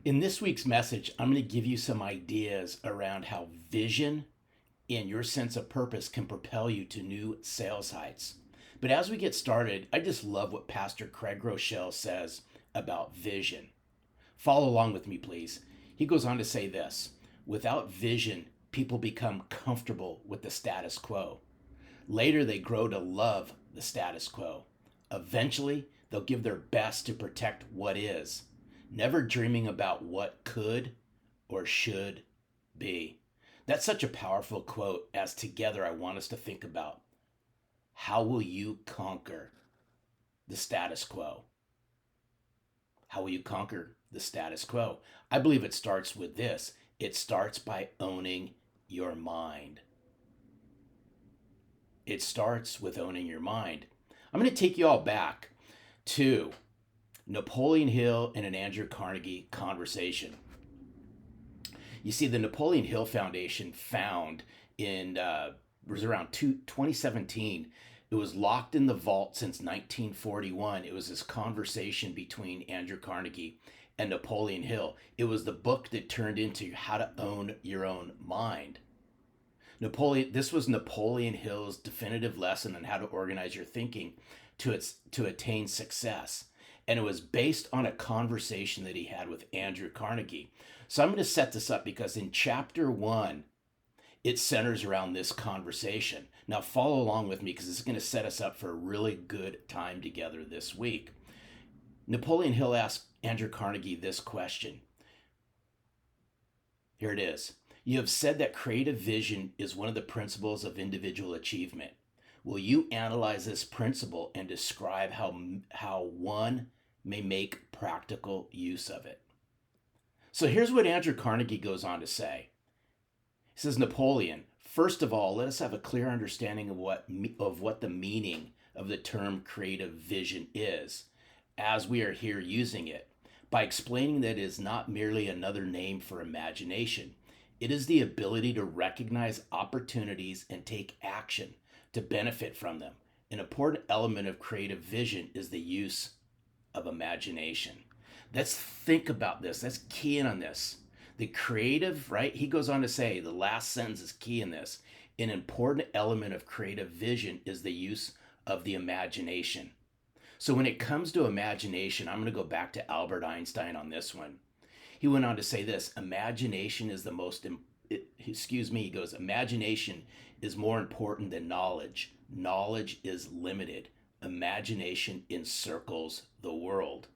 In this week's message, I'm going to give you some ideas around how vision and your sense of purpose can propel you to new sales heights. But as we get started, I just love what Pastor Craig Rochelle says about vision. Follow along with me, please. He goes on to say this: without vision, people become comfortable with the status quo. Later, they grow to love the status quo. Eventually, they'll give their best to protect what is, never dreaming about what could or should be. That's such a powerful quote, as together I want us to think about how will you conquer the status quo? How will you conquer the status quo? I believe it starts with this: it starts by owning your mind. It starts with owning your mind. I'm going to take you all back to Napoleon Hill and an Andrew Carnegie conversation. You see, the Napoleon Hill Foundation found in was around 2017. It was locked in the vault since 1941. It was this conversation between Andrew Carnegie and Napoleon Hill. It was the book that turned into How to Own Your Own Mind. This was Napoleon Hill's definitive lesson on how to organize your thinking to attain success. And it was based on a conversation that he had with Andrew Carnegie. So I'm going to set this up because in chapter 1, it centers around this conversation. Now follow along with me because this is going to set us up for a really good time together this week. Napoleon Hill asked Andrew Carnegie this question. Here it is. You have said that creative vision is one of the principles of individual achievement. Will you analyze this principle and describe how one may make practical use of it? So here's what Andrew Carnegie goes on to say. He says, Napoleon, first of all, let us have a clear understanding of what the meaning of the term creative vision is, as we are here using it, by explaining that it is not merely another name for imagination. It is the ability to recognize opportunities and take action to benefit from them. An important element of creative vision is the use of imagination. Let's think about this. Let's key in on this. The creative, right? He goes on to say, the last sentence is key in this. An important element of creative vision is the use of the imagination. So when it comes to imagination, I'm going to go back to Albert Einstein on this one. He went on to say this: imagination is he goes, imagination is more important than knowledge. Knowledge is limited. Imagination encircles the world.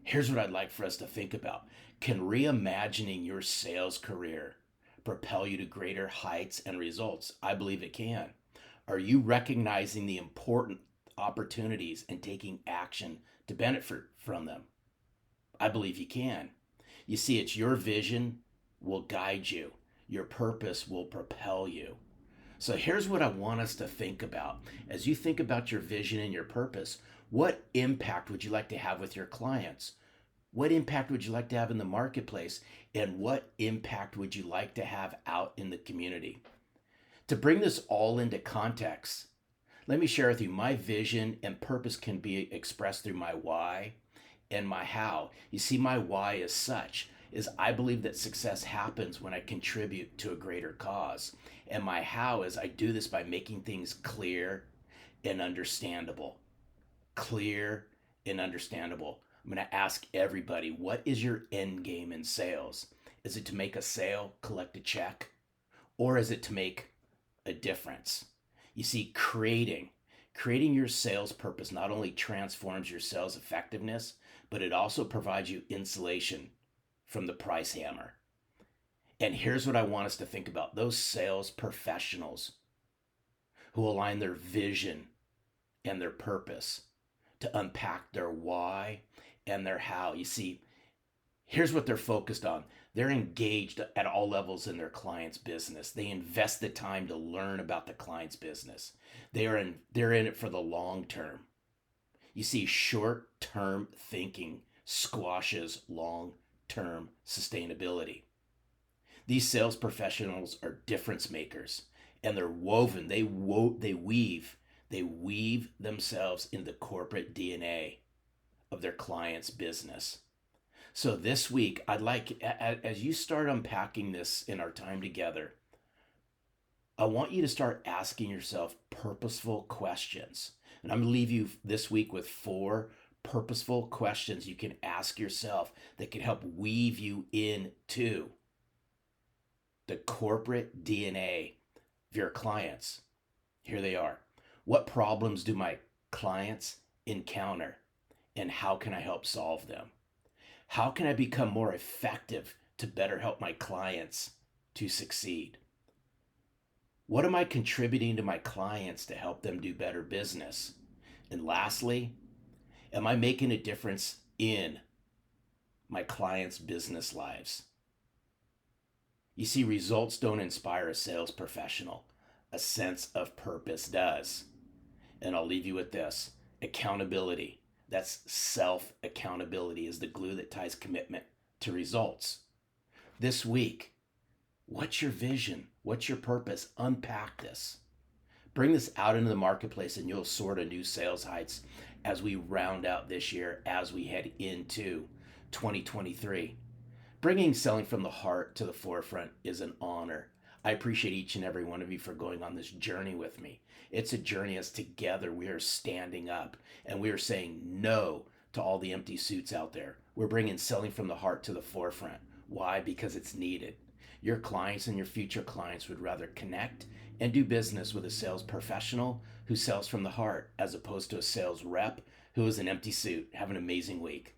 Here's what I'd like for us to think about. Can reimagining your sales career propel you to greater heights and results? I believe it can. Are you recognizing the important opportunities and taking action to benefit from them? I believe you can. You see, it's your vision will guide you. Your purpose will propel you. So here's what I want us to think about. As you think about your vision and your purpose, what impact would you like to have with your clients? What impact would you like to have in the marketplace? And what impact would you like to have out in the community? To bring this all into context, let me share with you my vision and purpose can be expressed through my why and my how. You see, my why is such is I believe that success happens when I contribute to a greater cause. And my how is I do this by making things clear and understandable. Clear and understandable. I'm going to ask everybody, what is your end game in sales? Is it to make a sale, collect a check, or is it to make a difference? You see, creating your sales purpose not only transforms your sales effectiveness, but it also provides you insulation from the price hammer. And here's what I want us to think about: those sales professionals who align their vision and their purpose to unpack their why and their how. You see, here's what they're focused on. They're engaged at all levels in their client's business. They invest the time to learn about the client's business. They're in it for the long term. You see, short-term thinking squashes long-term sustainability. These sales professionals are difference makers, and they're woven. They weave themselves into the corporate DNA of their client's business. So this week, I'd like, as you start unpacking this in our time together, I want you to start asking yourself purposeful questions. And I'm going to leave you this week with 4 purposeful questions you can ask yourself that can help weave you into the corporate DNA of your clients. Here they are. What problems do my clients encounter? And how can I help solve them? How can I become more effective to better help my clients to succeed? What am I contributing to my clients to help them do better business? And lastly, am I making a difference in my clients' business lives? You see, results don't inspire a sales professional. A sense of purpose does. And I'll leave you with this: accountability. That's self accountability, is the glue that ties commitment to results. This week, what's your vision? What's your purpose? Unpack this. Bring this out into the marketplace and you'll soar to new sales heights as we round out this year, as we head into 2023. Bringing selling from the heart to the forefront is an honor. I appreciate each and every one of you for going on this journey with me. It's a journey as together we are standing up and we are saying no to all the empty suits out there. We're bringing selling from the heart to the forefront. Why? Because it's needed. Your clients and your future clients would rather connect and do business with a sales professional who sells from the heart as opposed to a sales rep who is an empty suit. Have an amazing week.